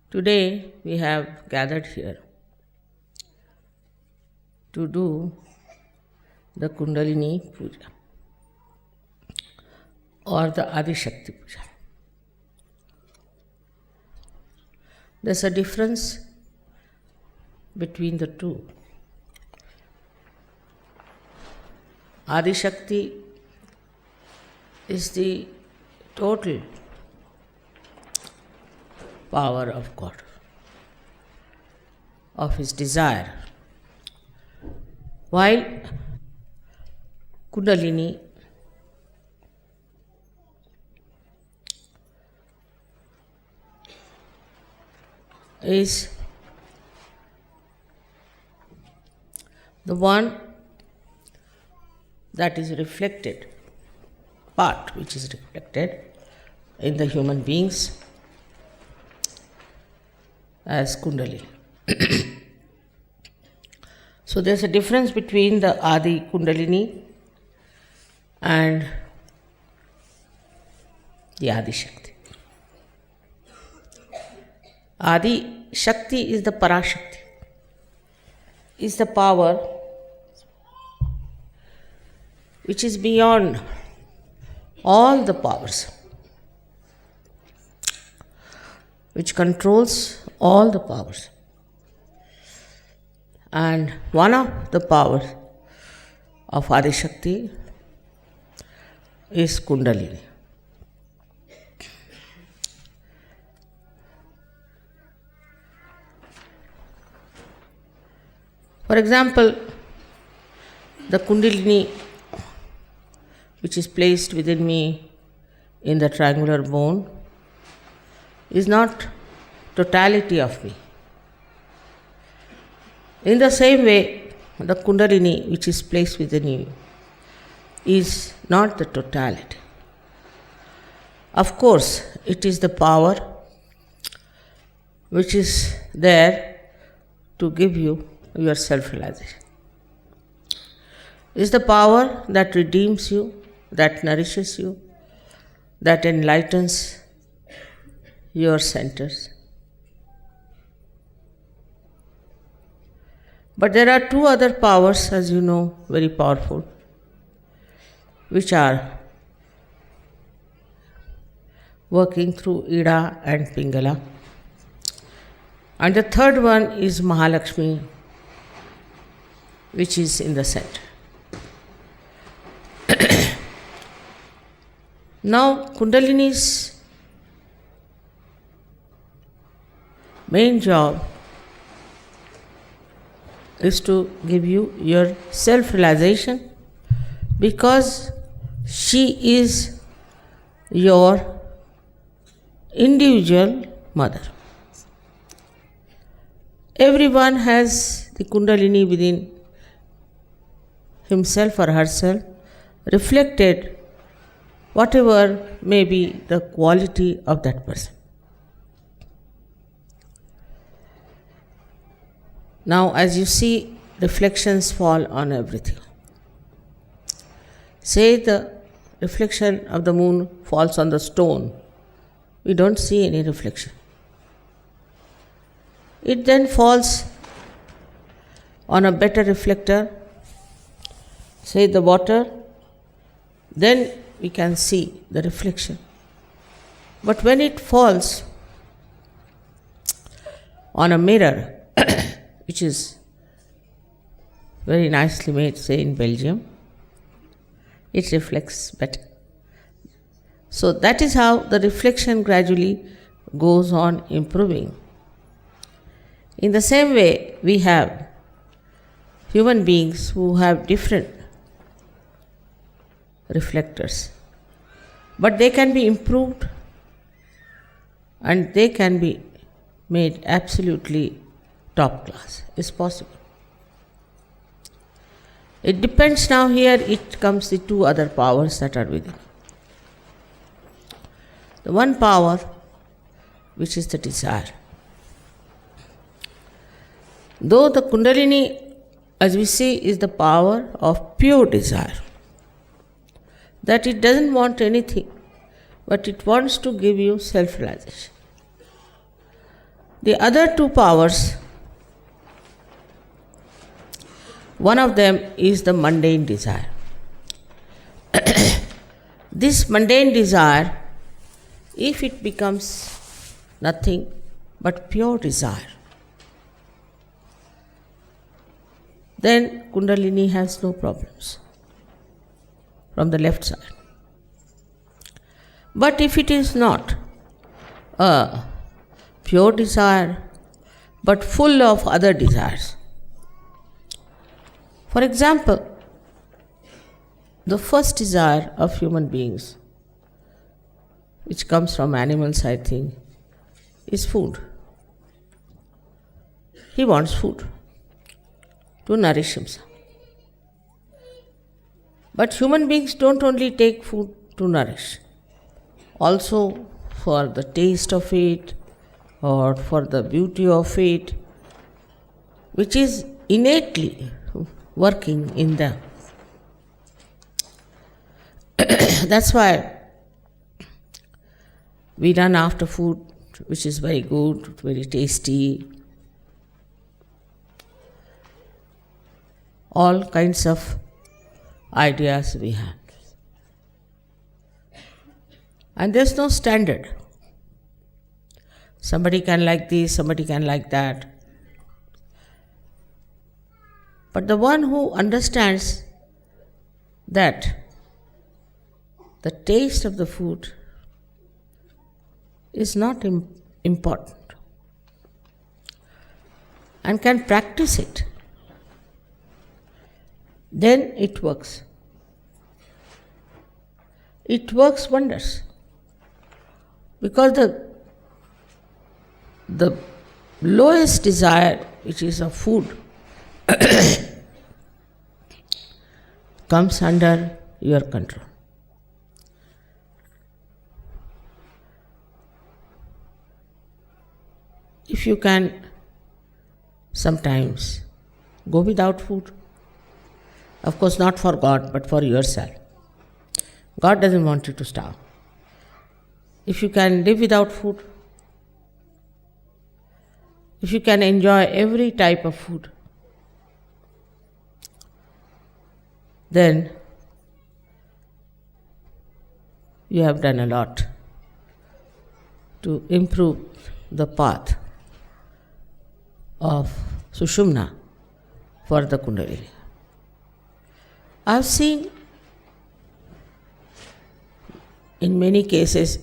Today we have gathered here to do the Kundalini Puja or the Adi Shakti Puja. There's a difference between the two. Adi Shakti is the total power of God, of His desire, while Kundalini is the one that is reflected, part which is reflected in the human beings as Kundalini. So there's a difference between the Adi Kundalini and the Adi Shakti. Adi Shakti is the Parashakti, is the power which is beyond all the powers, which controls all the powers. And one of the powers of Adi Shakti is Kundalini. For example, the Kundalini which is placed within me in the triangular bone is not totality of me. In the same way, the Kundalini which is placed within you is not the totality. Of course, it is the power which is there to give you your self-realization. It is the power that redeems you, that nourishes you, that enlightens your centers. But there are two other powers, as you know, very powerful, which are working through Ida and Pingala. And the third one is Mahalakshmi, which is in the center. Now, Kundalini's main job is to give you your self-realization, because she is your individual mother. Everyone has the Kundalini within himself or herself, reflected whatever may be the quality of that person. Now, as you see, reflections fall on everything. Say the reflection of the moon falls on the stone, we don't see any reflection. It then falls on a better reflector, say the water, then we can see the reflection. But when it falls on a mirror, which is very nicely made, say in Belgium, it reflects better. So that is how the reflection gradually goes on improving. In the same way, we have human beings who have different reflectors, but they can be improved and they can be made absolutely top class. It's possible. It depends. Now here it comes the two other powers that are within. The one power which is the desire. Though the Kundalini, as we see, is the power of pure desire, that it doesn't want anything, but it wants to give you self-realization. The other two powers, one of them is the mundane desire. This mundane desire, if it becomes nothing but pure desire, then Kundalini has no problems from the left side. But if it is not a pure desire, but full of other desires, for example, the first desire of human beings, which comes from animals, I think, is food. He wants food to nourish himself. But human beings don't only take food to nourish, also for the taste of it or for the beauty of it, which is innately working in them. That's why we run after food which is very good, very tasty, all kinds of ideas we have. And there's no standard. Somebody can like this, somebody can like that. But the one who understands that the taste of the food is not important and can practice it, then it works. It works wonders. Because the lowest desire, which is of food, comes under your control. If you can sometimes go without food, of course not for God, but for yourself. God doesn't want you to starve. If you can live without food, if you can enjoy every type of food, then you have done a lot to improve the path of Sushumna for the Kundalini. I have seen in many cases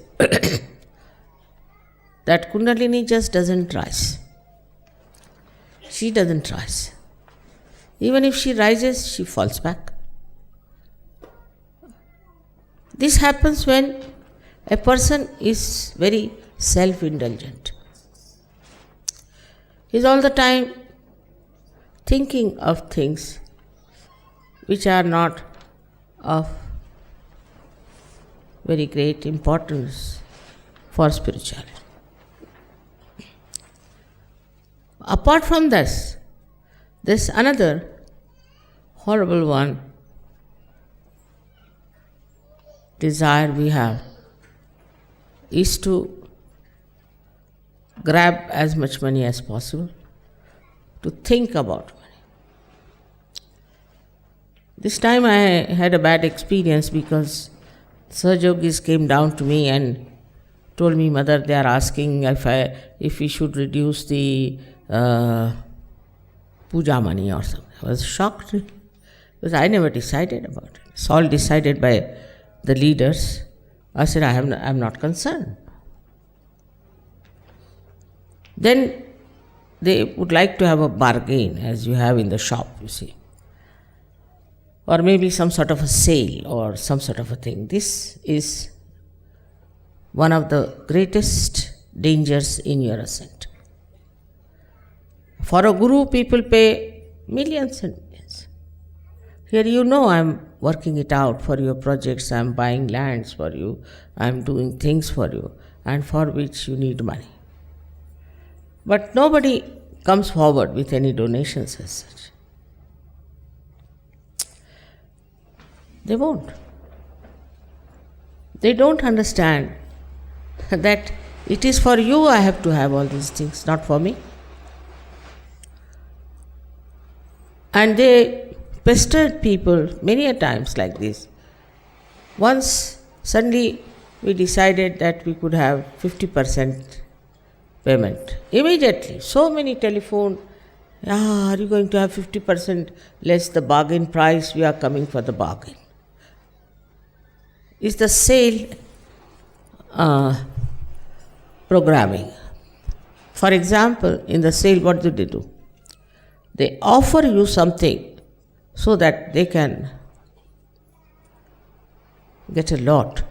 that Kundalini just doesn't rise. She doesn't rise. Even if she rises, she falls back. This happens when a person is very self-indulgent. He is all the time thinking of things which are not of very great importance for spirituality. Apart from this, there's another horrible one desire we have is to grab as much money as possible, to think about money. This time I had a bad experience because Sahaja Yogis came down to me and told me, Mother, they are asking if we should reduce the puja money or something. I was shocked because I never decided about it. It's all decided by the leaders. I said, I'm not concerned. Then they would like to have a bargain, as you have in the shop, you see. Or maybe some sort of a sale or some sort of a thing. This is one of the greatest dangers in your ascent. For a guru, people pay millions and millions. Here you know I'm working it out for your projects, I'm buying lands for you, I'm doing things for you, and for which you need money. But nobody comes forward with any donations as such. They won't. They don't understand that It is for you I have to have all these things, not for me. And they pestered people many a times like this. Once suddenly we decided that we could have 50% payment. Immediately, so many telephone, are you going to have 50% less the bargain price? We are coming for the bargain. Is the sale programming. For example, in the sale, what do they do? They offer you something so that they can get a lot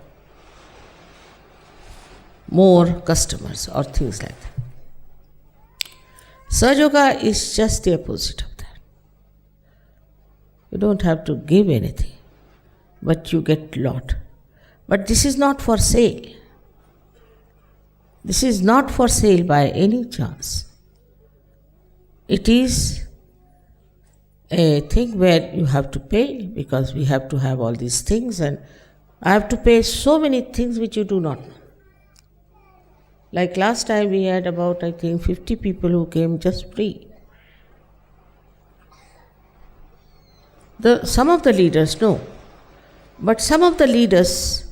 more customers or things like that. Sahaja Yoga is just the opposite of that. You don't have to give anything, but you get lot. But this is not for sale. This is not for sale by any chance. It is a thing where you have to pay because we have to have all these things, and I have to pay so many things which you do not know. Like last time we had about, I think, 50 people who came just free. Some of the leaders know, but some of the leaders,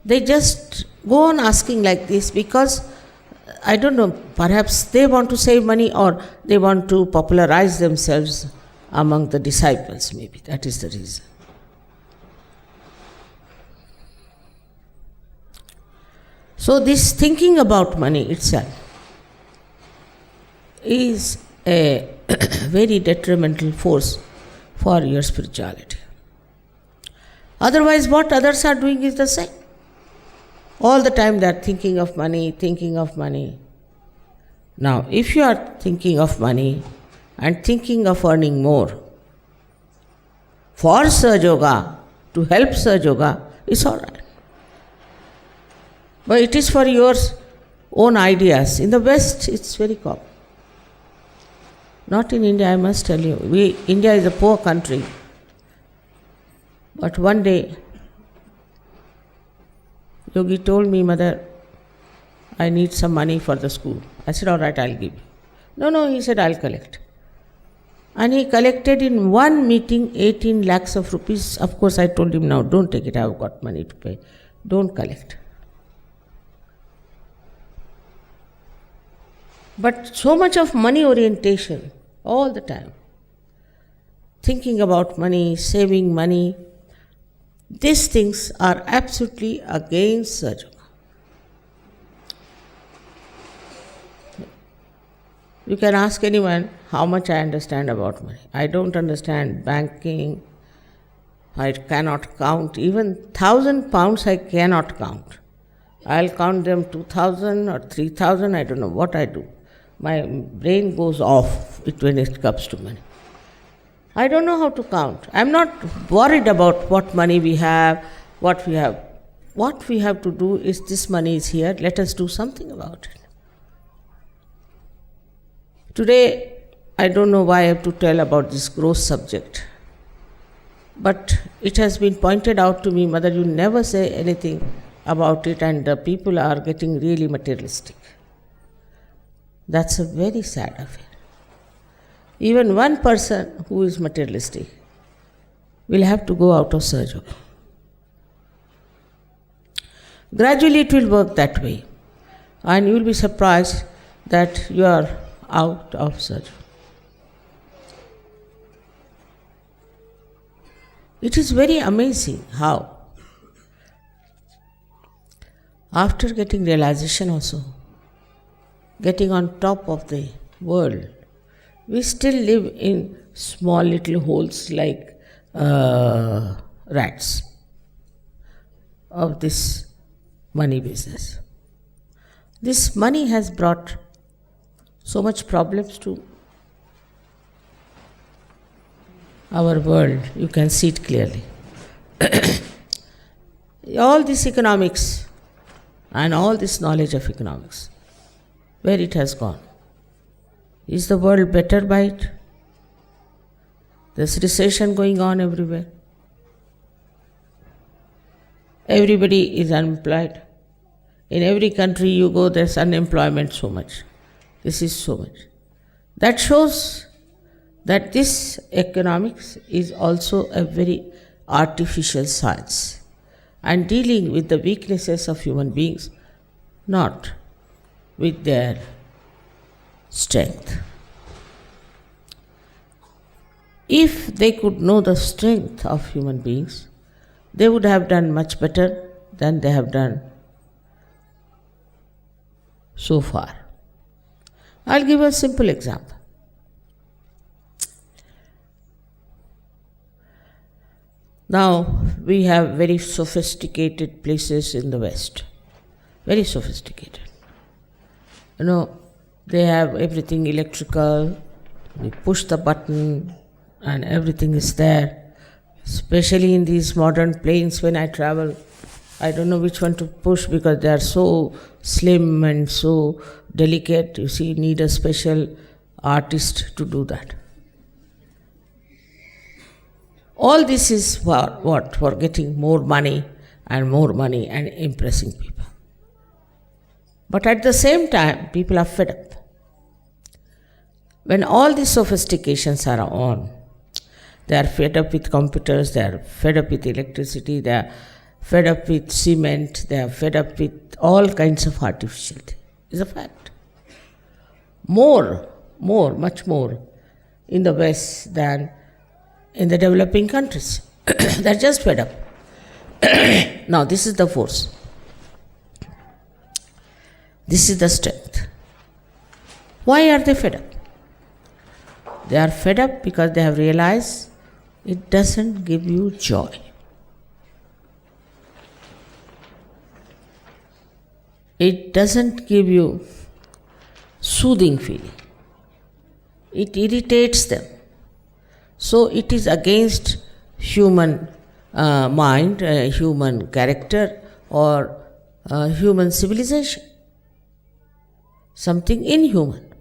they just go on asking like this because, I don't know, perhaps they want to save money or they want to popularize themselves among the disciples, maybe. That is the reason. So this thinking about money itself is a very detrimental force for your spirituality. Otherwise, what others are doing is the same. All the time they are thinking of money, thinking of money. Now, if you are thinking of money and thinking of earning more, for Sahaja Yoga, to help Sahaja Yoga, it's all right. But it is for your own ideas. In the West, it's very common. Not in India, I must tell you. India is a poor country. But one day, Yogi told me, Mother, I need some money for the school. I said, all right, I'll give you. No, he said, I'll collect. And he collected in one meeting 18 lakhs of rupees. Of course, I told him, no, don't take it. I've got money to pay. Don't collect. But so much of money orientation all the time. Thinking about money, saving money. These things are absolutely against Sahaja Yoga. You can ask anyone how much I understand about money. I don't understand banking. I cannot count. Even 1,000 pounds I cannot count. I'll count them 2,000 or 3,000. I don't know what I do. My brain goes off when it comes to money. I don't know how to count. I'm not worried about what money we have, what we have. What we have to do is, this money is here, let us do something about it. Today, I don't know why I have to tell about this gross subject. But it has been pointed out to me, Mother, you never say anything about it, and the people are getting really materialistic. That's a very sad affair. Even one person who is materialistic will have to go out of Sahaja Yoga. Gradually it will work that way, and you will be surprised that you are out of Sahaja Yoga. It is very amazing how, after getting realization also, getting on top of the world, we still live in small little holes like rats of this money business. This money has brought so much problems to our world. You can see it clearly. All this economics and all this knowledge of economics, where it has gone. Is the world better by it? There's recession going on everywhere. Everybody is unemployed. In every country you go, there's unemployment so much. This is so much. That shows that this economics is also a very artificial science and dealing with the weaknesses of human beings, not with their strength. If they could know the strength of human beings, they would have done much better than they have done so far. I'll give a simple example. Now, we have very sophisticated places in the West. Very sophisticated. They have everything electrical. We push the button and everything is there. Especially in these modern planes, when I travel, I don't know which one to push because they are so slim and so delicate. You see, need a special artist to do that. All this is for what? For getting more money and impressing people. But at the same time, people are fed up. When all these sophistications are on, they are fed up with computers, they are fed up with electricity, they are fed up with cement, they are fed up with all kinds of artificial things. It's a fact. Much more in the West than in the developing countries. They're just fed up. Now, this is the force. This is the strength. Why are they fed up? They are fed up because they have realized it doesn't give you joy. It doesn't give you soothing feeling. It irritates them. So it is against human mind, human character, or human civilization. Something inhuman.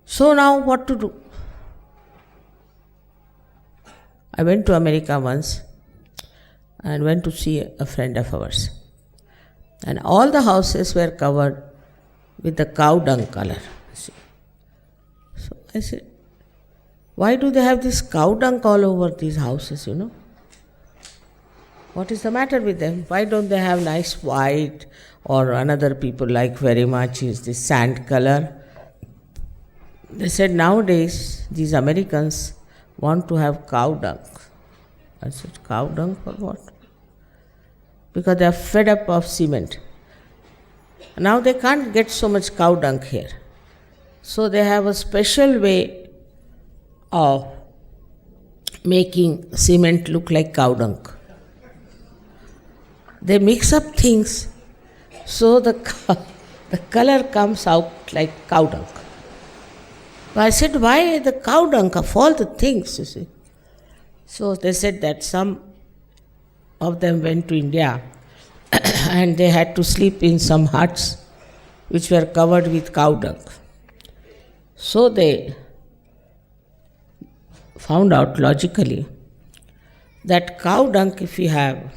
So now what to do? I went to America once and went to see a friend of ours. And all the houses were covered with the cow dung color. So I said, why do they have this cow dung all over these houses, What is the matter with them? Why don't they have nice white, or another people like very much is this sand color? They said nowadays these Americans want to have cow dung. I said, cow dung for what? Because they are fed up of cement. Now they can't get so much cow dung here. So they have a special way of making cement look like cow dung. They mix up things so the color comes out like cow dung. I said, why the cow dung of all the things, you see? So they said that some of them went to India and they had to sleep in some huts which were covered with cow dung. So they found out logically that cow dung, if we have,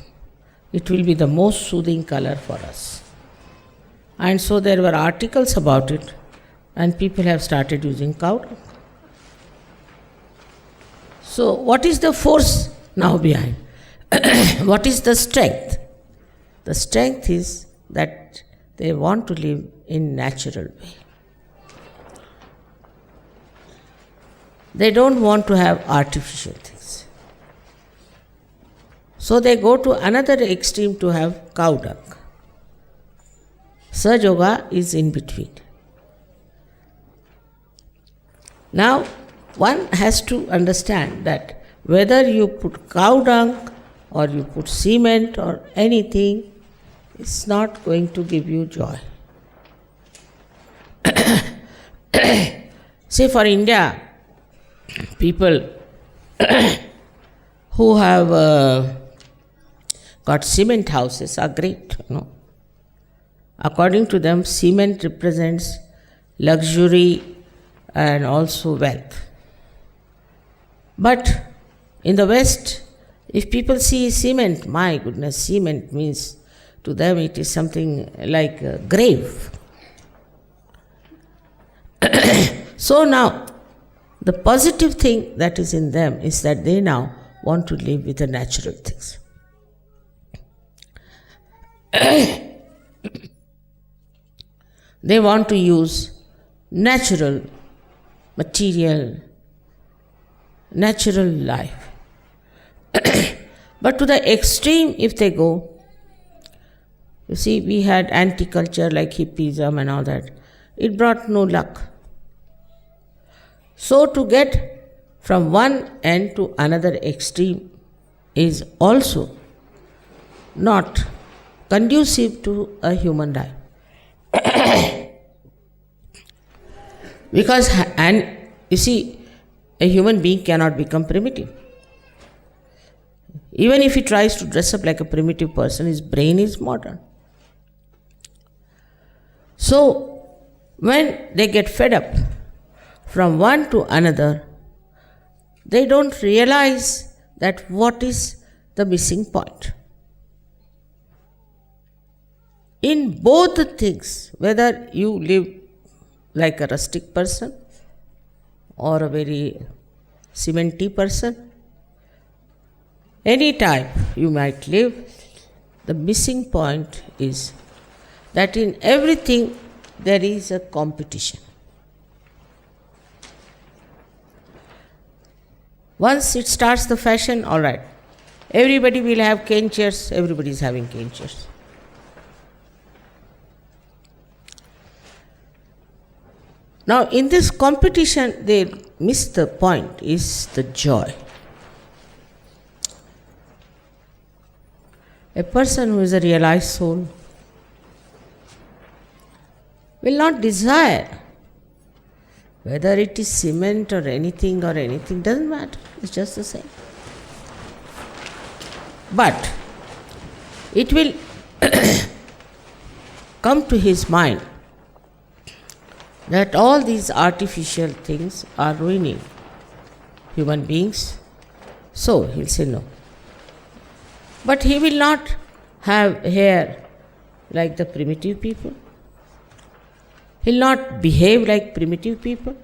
it will be the most soothing color for us. And so there were articles about it, and people have started using cow dung. So what is the force now behind? What is the strength? The strength is that they want to live in natural way. They don't want to have artificial things. So they go to another extreme to have cow dung. Sahaja Yoga is in between. Now, one has to understand that whether you put cow dung or you put cement or anything, it's not going to give you joy. Say for India, people who have got cement houses are great, According to them, cement represents luxury and also wealth. But in the West, If people see cement, my goodness, cement means to them it is something like a grave. So now, the positive thing that is in them is that they now want to live with the natural things. They want to use natural material, natural life. But to the extreme, if they go, you see, we had anti-culture like hippism and all that. It brought no luck. So to get from one end to another extreme is also not conducive to a human life. Because, and you see, a human being cannot become primitive. Even if he tries to dress up like a primitive person, his brain is modern. So, when they get fed up from one to another, they don't realize that what is the missing point. In both the things, whether you live like a rustic person or a very cementy person, any type you might live, the missing point is that in everything there is a competition. Once it starts the fashion, all right, everybody will have cane chairs, everybody is having cane chairs. Now, in this competition, they miss the point, is the joy. A person who is a realized soul will not desire whether it is cement or anything, doesn't matter, it's just the same. But it will come to his mind that all these artificial things are ruining human beings, so he'll say no. But he will not have hair like the primitive people. He'll not behave like primitive people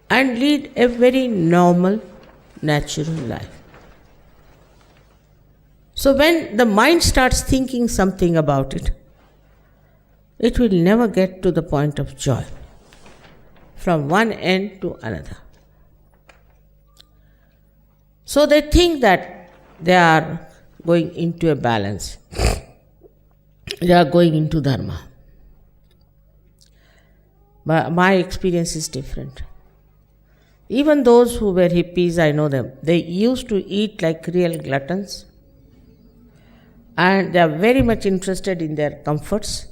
and lead a very normal, natural life. So when the mind starts thinking something about it, it will never get to the point of joy from one end to another. So they think that they are going into a balance. They are going into dharma. But my experience is different. Even those who were hippies, I know them, they used to eat like real gluttons. And they are very much interested in their comforts.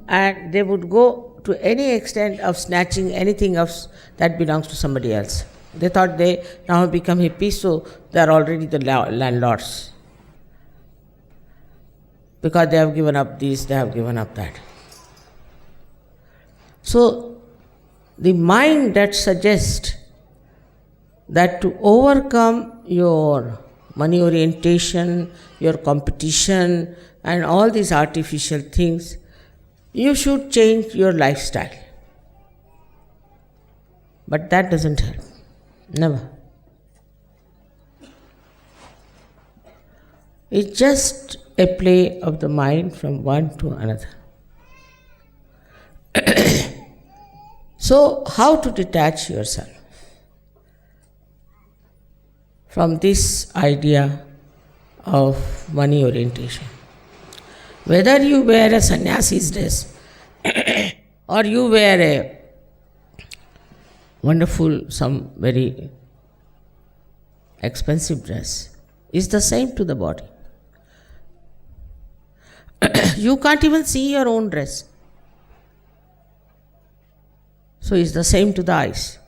And they would go to any extent of snatching anything else that belongs to somebody else. They thought they now have become hippies, so they are already the landlords. Because they have given up this, they have given up that. So, the mind that suggests that to overcome your money orientation, your competition, and all these artificial things, you should change your lifestyle. But that doesn't help. Never. It's just a play of the mind from one to another. So, how to detach yourself from this idea of money orientation? Whether you wear a sannyasi's dress or you wear a wonderful, some very expensive dress, is the same to the body. You can't even see your own dress. So it's the same to the eyes.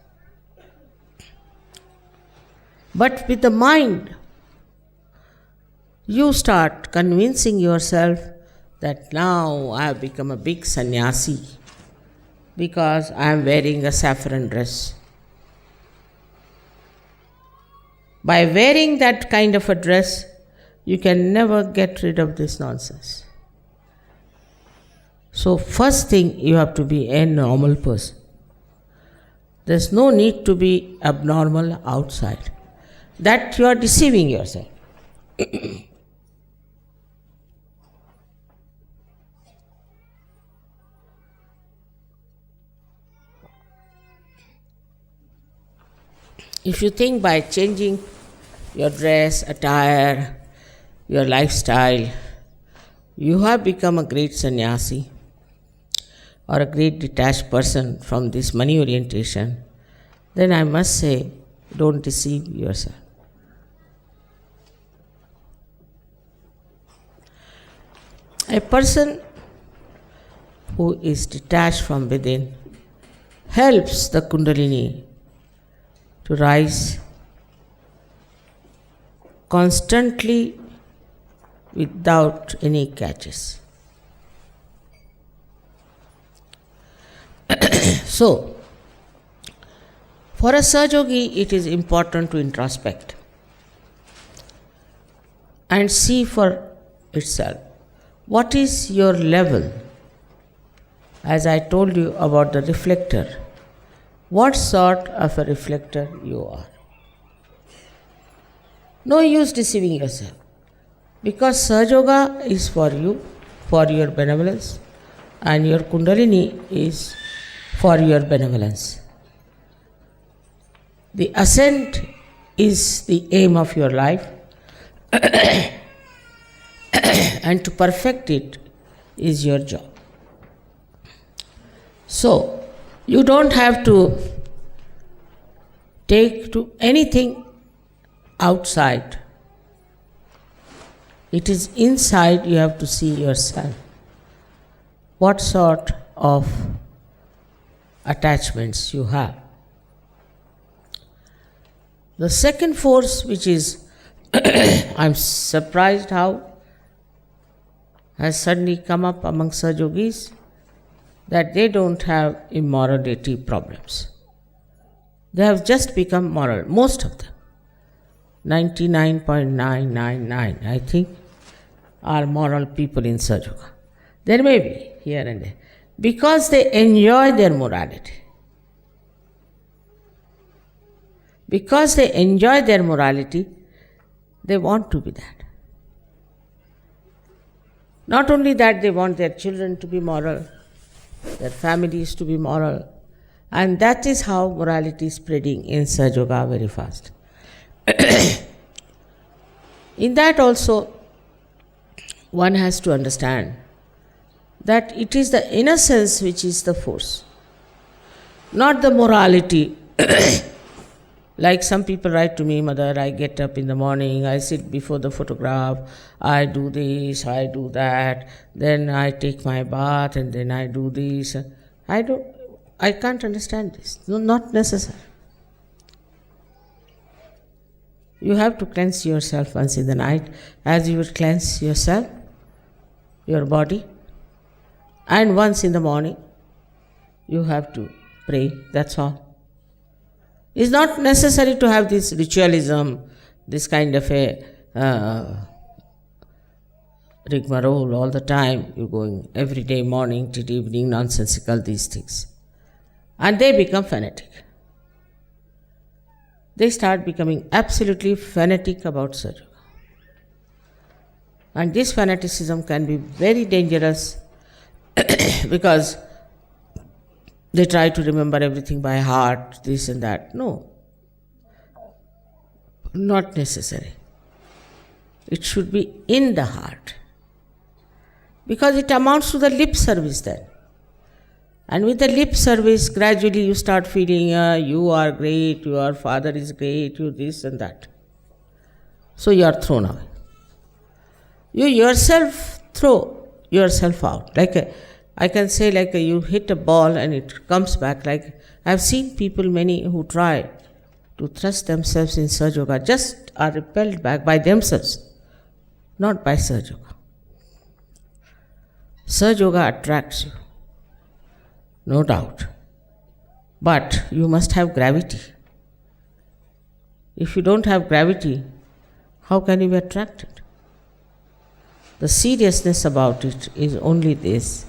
But with the mind, you start convincing yourself that now I have become a big sannyasi because I am wearing a saffron dress. By wearing that kind of a dress, you can never get rid of this nonsense. So first thing, you have to be a normal person. There's no need to be abnormal outside. That you are deceiving yourself. If you think by changing your dress, attire, your lifestyle, you have become a great sannyasi or a great detached person from this money orientation, then I must say, don't deceive yourself. A person who is detached from within helps the Kundalini to rise constantly without any catches. So, for a Sahaja it is important to introspect and see for itself what is your level. As I told you about the reflector, what sort of a reflector you are. No use deceiving yourself, because Sahaja Yoga is for you, for your benevolence, and your Kundalini is for your benevolence. The ascent is the aim of your life, and to perfect it is your job. So, you don't have to take to anything outside. It is inside you have to see yourself. What sort of attachments you have. The second force, which is, I'm surprised how, has suddenly come up among Sahaja Yogis, that they don't have immorality problems. They have just become moral, most of them. 99.999, I think, are moral people in Sahaja Yoga. There may be here and there, because they enjoy their morality. Because they enjoy their morality, they want to be that. Not only that, they want their children to be moral, their families to be moral, and that is how morality is spreading in Sahaja Yoga very fast. In that also, one has to understand that it is the innocence which is the force, not the morality. Like some people write to me, Mother, I get up in the morning, I sit before the photograph, I do this, I do that, then I take my bath and then I do this. I can't understand this. No, not necessary. You have to cleanse yourself once in the night, as you would cleanse yourself, your body. And once in the morning, you have to pray, that's all. It's not necessary to have this ritualism, this kind of a rigmarole all the time. You're going every day, morning till evening, nonsensical, these things. And they become fanatic. They start becoming absolutely fanatic about Sahaja Yoga. And this fanaticism can be very dangerous because they try to remember everything by heart, this and that. No, not necessary. It should be in the heart, because it amounts to the lip service then. And with the lip service, gradually you start feeling, you are great, your father is great, you this and that. So you are thrown away. You yourself throw yourself out. I can say you hit a ball and it comes back. Like I've seen people, many who try to thrust themselves in Sahaja Yoga, just are repelled back by themselves, not by Sahaja Yoga. Sahaja Yoga attracts you, no doubt. But you must have gravity. If you don't have gravity, how can you be attracted? The seriousness about it is only this,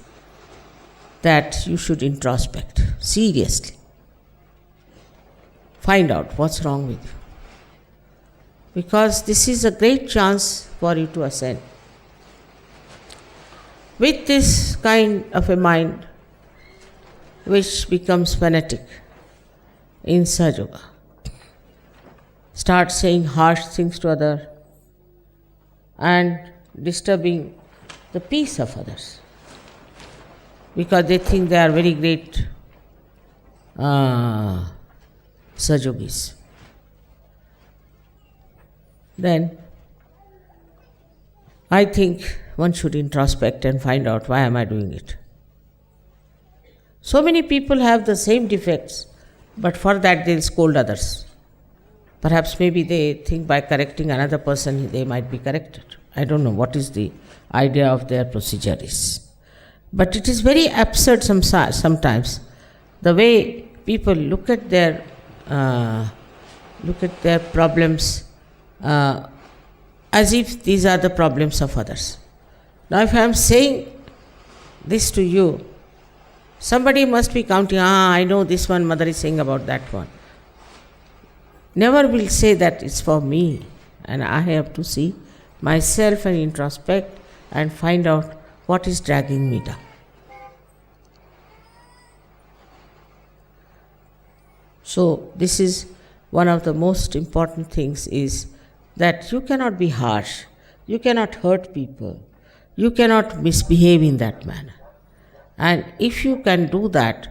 that you should introspect seriously. Find out what's wrong with you. Because this is a great chance for you to ascend. With this kind of a mind, which becomes fanatic in Sahaja Yoga, start saying harsh things to others and disturbing the peace of others because they think they are very great Sahaja Yogis. Then I think one should introspect and find out, why am I doing it? So many people have the same defects, but for that they'll scold others. Perhaps maybe they think by correcting another person they might be corrected. I don't know what is the idea of their procedure is. But it is very absurd sometimes, the way people look at their problems as if these are the problems of others. Now if I am saying this to you, somebody must be counting, I know this one mother is saying about that one. Never will say that it's for me, and I have to see myself and introspect and find out what is dragging me down. So this is one of the most important things, is that you cannot be harsh, you cannot hurt people, you cannot misbehave in that manner. And if you can do that,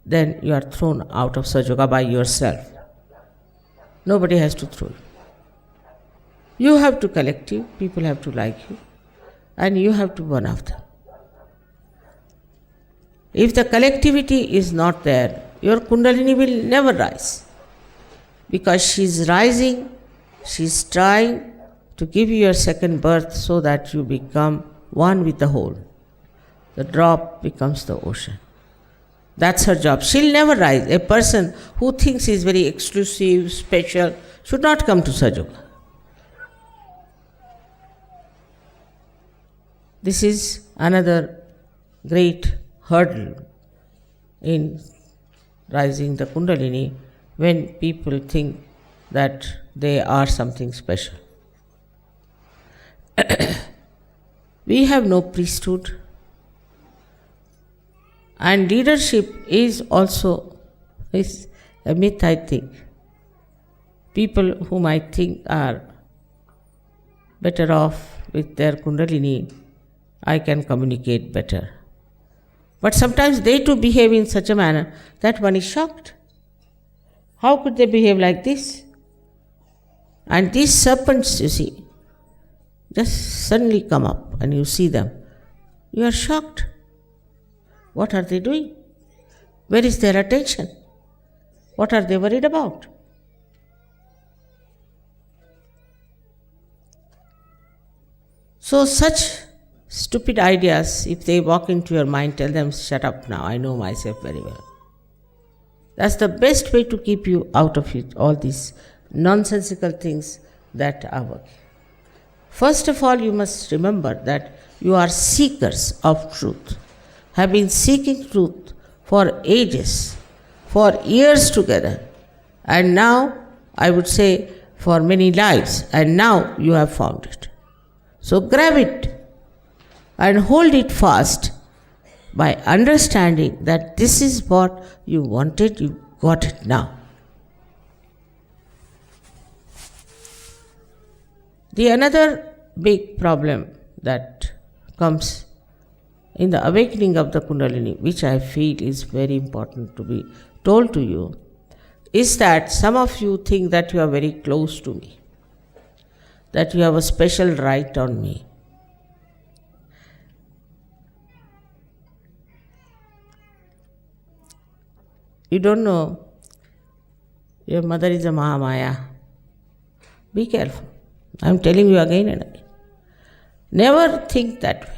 then you are thrown out of Sahaja Yoga by yourself. Nobody has to throw you. You have to collective, people have to like you, and you have to one of them. If the collectivity is not there, your Kundalini will never rise, because she is rising, she is trying to give you your second birth so that you become one with the whole. The drop becomes the ocean. That's her job. She'll never rise. A person who thinks he is very exclusive, special, should not come to Sahaja Yoga. This is another great hurdle in rising the Kundalini, when people think that they are something special. We have no priesthood, and leadership is also a myth, I think. People whom I think are better off with their Kundalini, I can communicate better. But sometimes they too behave in such a manner that one is shocked. How could they behave like this? And these serpents, you see, just suddenly come up and you see them. You are shocked. What are they doing? Where is their attention? What are they worried about? So such stupid ideas, if they walk into your mind, tell them, shut up now, I know myself very well. That's the best way to keep you out of it, all these nonsensical things that are working. First of all, you must remember that you are seekers of truth, have been seeking truth for ages, for years together, and now, I would say, for many lives, and now you have found it. So grab it and hold it fast by understanding that this is what you wanted, you got it now. The another big problem that comes in the awakening of the Kundalini, which I feel is very important to be told to you, is that some of you think that you are very close to me, that you have a special right on me. You don't know your mother is a Mahamaya. Be careful. I am telling you again and again. Never think that way.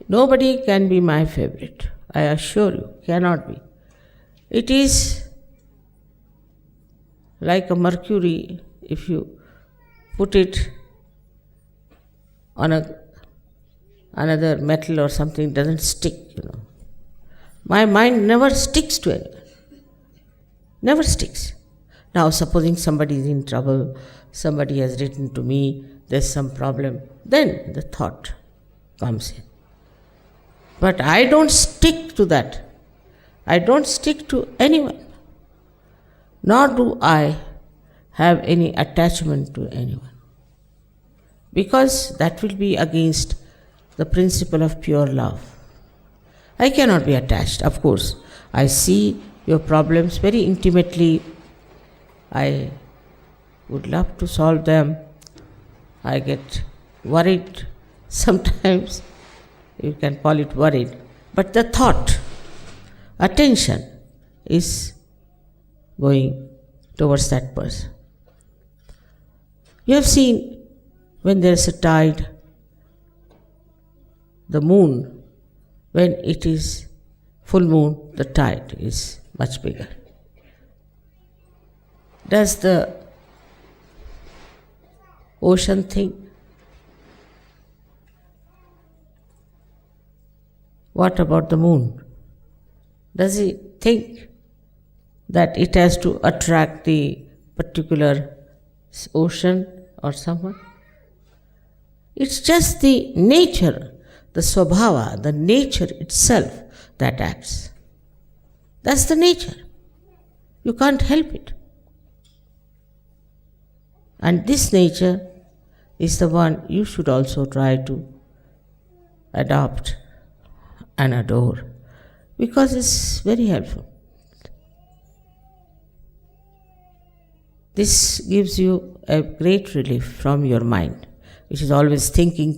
Nobody can be my favorite. I assure you, cannot be. It is like a mercury, if you put it on another metal or something, doesn't stick. My mind never sticks to anyone. Never sticks. Now, supposing somebody is in trouble, somebody has written to me, there's some problem, then the thought comes in. But I don't stick to that. I don't stick to anyone. Nor do I have any attachment to anyone. Because that will be against the principle of pure love. I cannot be attached, of course. I see your problems very intimately. I would love to solve them. I get worried sometimes. You can call it worried. But the thought, attention is going towards that person. You have seen when there is a tide, the moon, when it is full moon, the tide is much bigger. Does the ocean think? What about the moon? Does it think that it has to attract the particular ocean or someone? It's just the nature, the swabhava, the nature itself that acts. That's the nature. You can't help it. And this nature is the one you should also try to adopt and adore, because it's very helpful. This gives you a great relief from your mind, which is always thinking,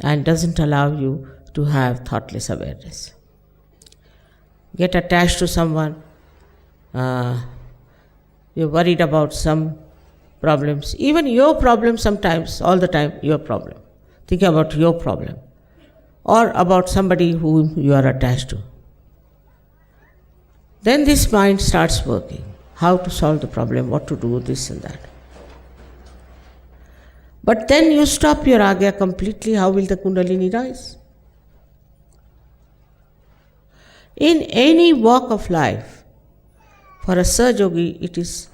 and doesn't allow you to have thoughtless awareness. Get attached to someone, you're worried about some problems, even your problem sometimes, all the time, your problem. Think about your problem, or about somebody whom you are attached to. Then this mind starts working. How to solve the problem, what to do, this and that. But then you stop your agya completely, how will the Kundalini rise? In any walk of life, for a Sahaja Yogi, it is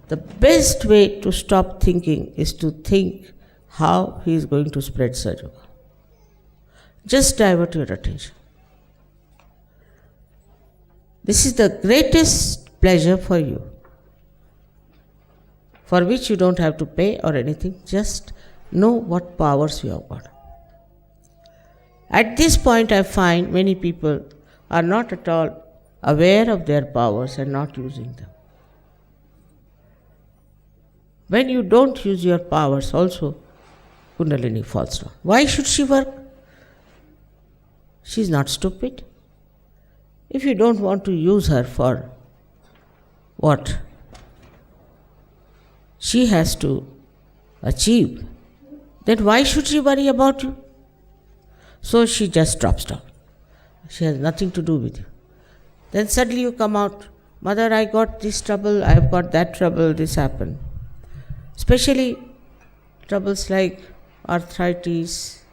the best way to stop thinking is to think how he is going to spread Sahaja Yoga. Just divert your attention. This is the greatest pleasure for you, for which you don't have to pay or anything, just know what powers you have got. At this point, I find many people are not at all aware of their powers and not using them. When you don't use your powers, also Kundalini falls down. Why should she work? She is not stupid. If you don't want to use her for what she has to achieve, then why should she worry about you? So she just drops down. She has nothing to do with you. Then suddenly you come out, Mother, I got this trouble, I've got that trouble, this happened. Especially troubles like arthritis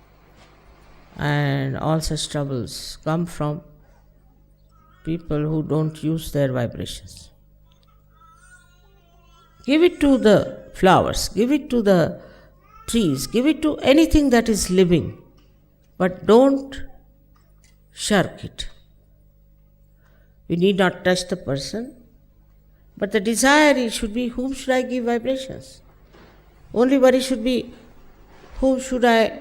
and all such troubles come from people who don't use their vibrations. Give it to the flowers, give it to the trees, give it to anything that is living, but don't shirk it. You need not touch the person, but the desire should be, whom should I give vibrations? Only worry should be, whom should I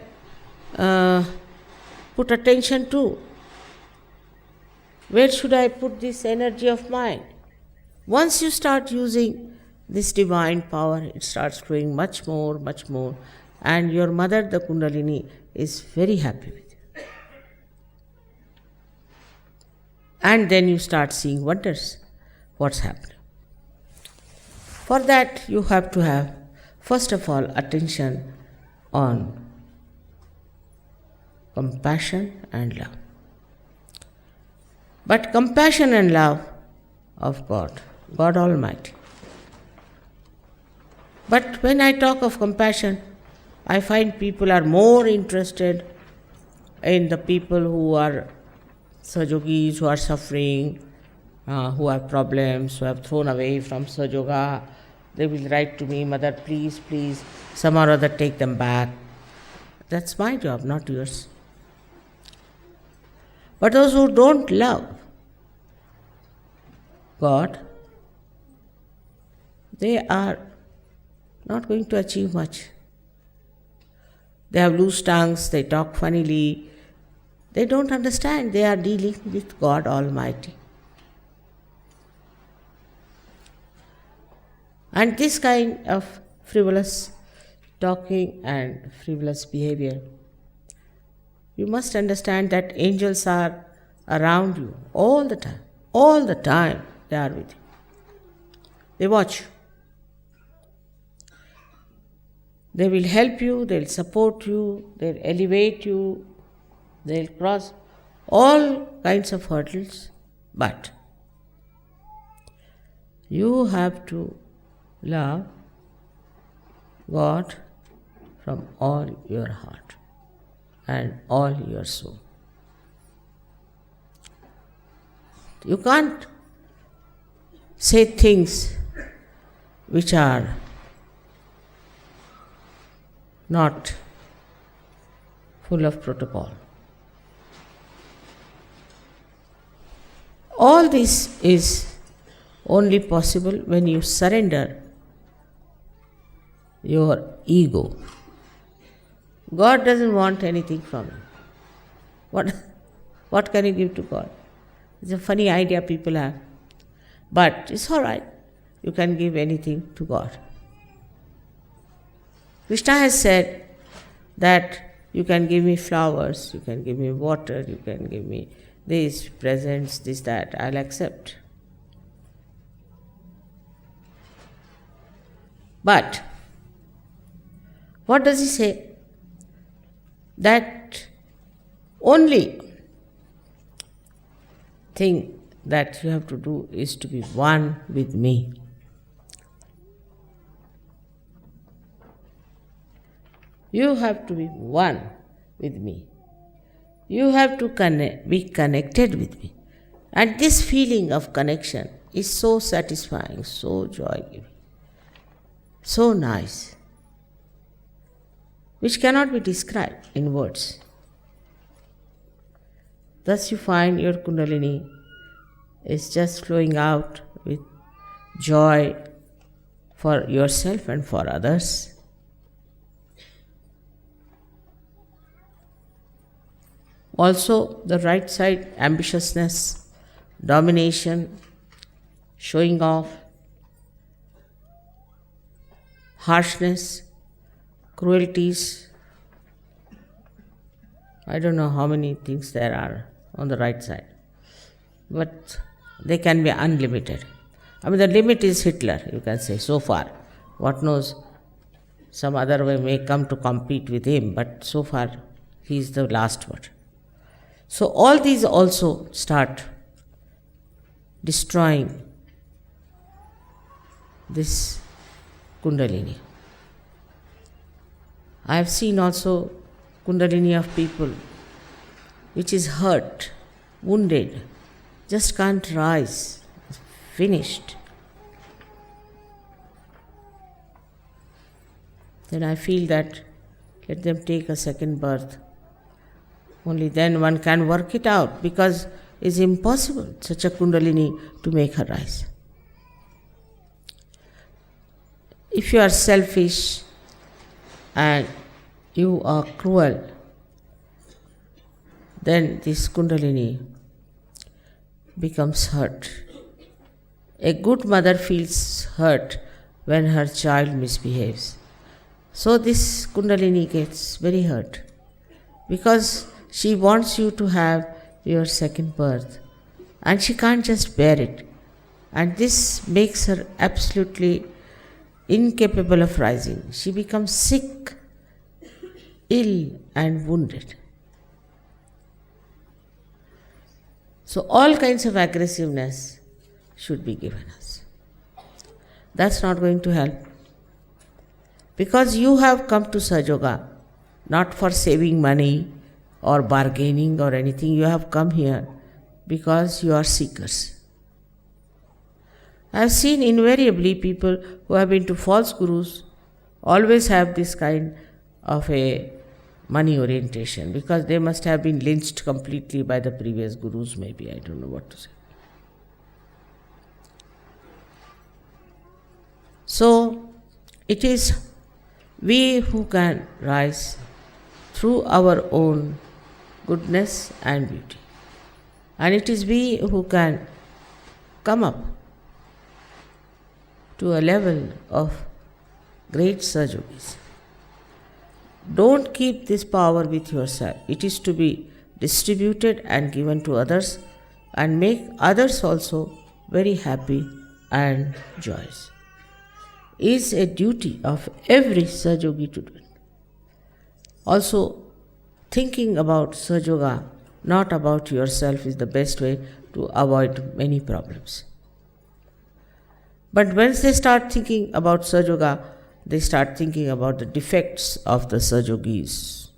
put attention to? Where should I put this energy of mine? Once you start using this divine power, it starts growing much more, and your mother, the Kundalini, is very happy with you. And then you start seeing wonders, what's happening. For that, you have to have, first of all, attention on compassion and love. But compassion and love of God God Almighty. But when I talk of compassion, I find people are more interested in the people who are Sahajogis, who are suffering, who have problems, who have thrown away from Sahaja. They will write to me, Mother, please, please, somehow or other take them back. That's my job, not yours. But those who don't love God, they are not going to achieve much. They have loose tongues, they talk funnily, they don't understand they are dealing with God Almighty. And this kind of frivolous talking and frivolous behavior, you must understand that angels are around you all the time. All the time they are with you. They watch you. They will help you, they'll support you, they'll elevate you, they'll cross all kinds of hurdles, but you have to love God from all your heart and all your soul. You can't say things which are not full of protocol. All this is only possible when you surrender your ego. God doesn't want anything from you. What can you give to God? It's a funny idea people have. But it's all right. You can give anything to God. Krishna has said that you can give me flowers, you can give me water, you can give me this, presents, this, that, I'll accept. But what does he say? That only thing that you have to do is to be one with me. You have to be one with me. You have to be connected with me. And this feeling of connection is so satisfying, so joy-giving, so nice, which cannot be described in words. Thus you find your Kundalini is just flowing out with joy for yourself and for others. Also, the right side, ambitiousness, domination, showing off, harshness, cruelties. I don't know how many things there are on the right side, but they can be unlimited. I mean, the limit is Hitler, you can say, so far. What knows, some other way may come to compete with him, but so far he is the last word. So all these also start destroying this Kundalini. I have seen also Kundalini of people which is hurt, wounded, just can't rise, finished. Then I feel that let them take a second birth. Only then one can work it out, because it's impossible such a Kundalini to make her rise. If you are selfish and you are cruel, then this Kundalini becomes hurt. A good mother feels hurt when her child misbehaves. So this Kundalini gets very hurt, because she wants you to have your second birth and she can't just bear it. And this makes her absolutely incapable of rising. She becomes sick, ill and wounded. So all kinds of aggressiveness should be given us. That's not going to help. Because you have come to Sahaja Yoga not for saving money or bargaining or anything. You have come here because you are seekers. I have seen invariably people who have been to false gurus always have this kind of a money orientation, because they must have been lynched completely by the previous gurus, maybe. I don't know what to say. So, it is we who can rise through our own goodness and beauty. And it is we who can come up to a level of great Sahaja Yogis. Don't keep this power with yourself. It is to be distributed and given to others, and make others also very happy and joyous. Is a duty of every Sahaja Yogi to do it. Also, thinking about Sahaja Yoga, not about yourself, is the best way to avoid many problems. But once they start thinking about Sahaja Yoga, they start thinking about the defects of the Sahaja Yogis.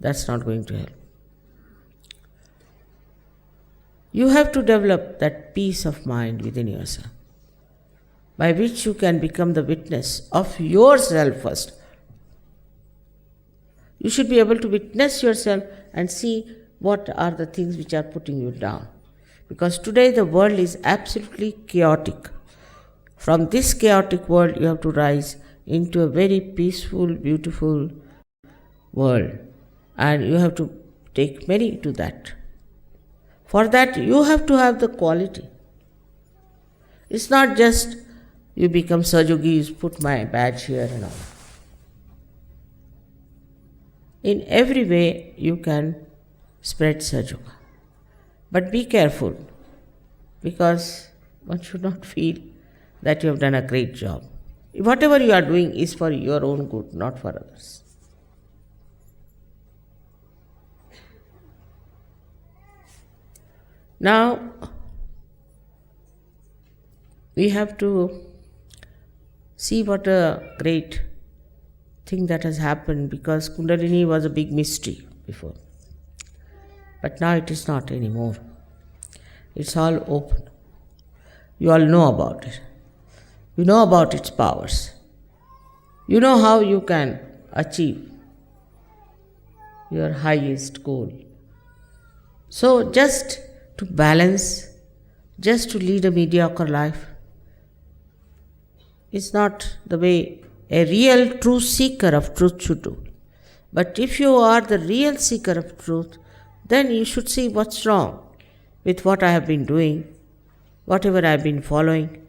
That's not going to help. You have to develop that peace of mind within yourself, by which you can become the witness of yourself first. You should be able to witness yourself and see what are the things which are putting you down. Because today the world is absolutely chaotic. From this chaotic world, you have to rise into a very peaceful, beautiful world. And you have to take many to that. For that, you have to have the quality. It's not just you become Sahaja Yogi, put my badge here and all. In every way, you can spread Sahaja Yoga. But be careful, because one should not feel that you have done a great job. Whatever you are doing is for your own good, not for others. Now, we have to see what a great thing that has happened, because Kundalini was a big mystery before. But now it is not anymore. It's all open. You all know about it. You know about its powers. You know how you can achieve your highest goal. So just to balance, just to lead a mediocre life, is not the way a real true seeker of truth should do. But if you are the real seeker of truth, then you should see what's wrong with what I have been doing, whatever I have been following,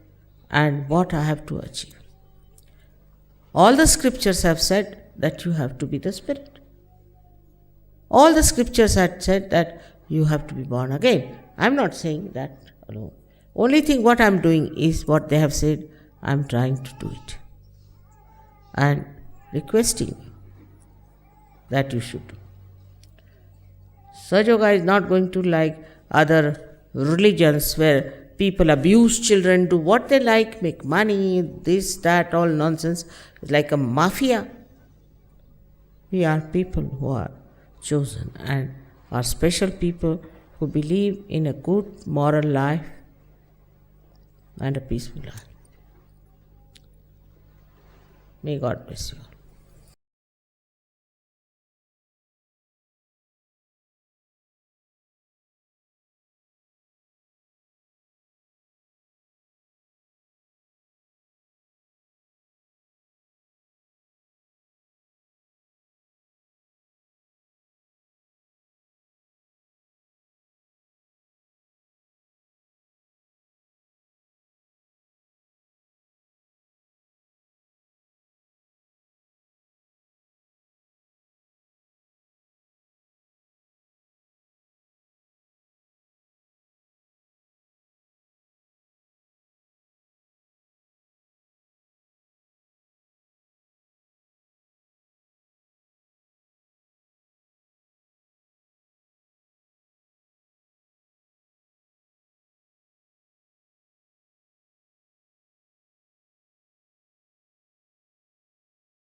and what I have to achieve. All the scriptures have said that you have to be the spirit. All the scriptures have said that you have to be born again. I am not saying that alone. Only thing what I am doing is what they have said. I am trying to do it. And requesting that you should do. Sahaja Yoga is not going to like other religions where people abuse children, do what they like, make money, this, that, all nonsense. It's like a mafia. We are people who are chosen and are special people who believe in a good moral life and a peaceful life. May God bless you all.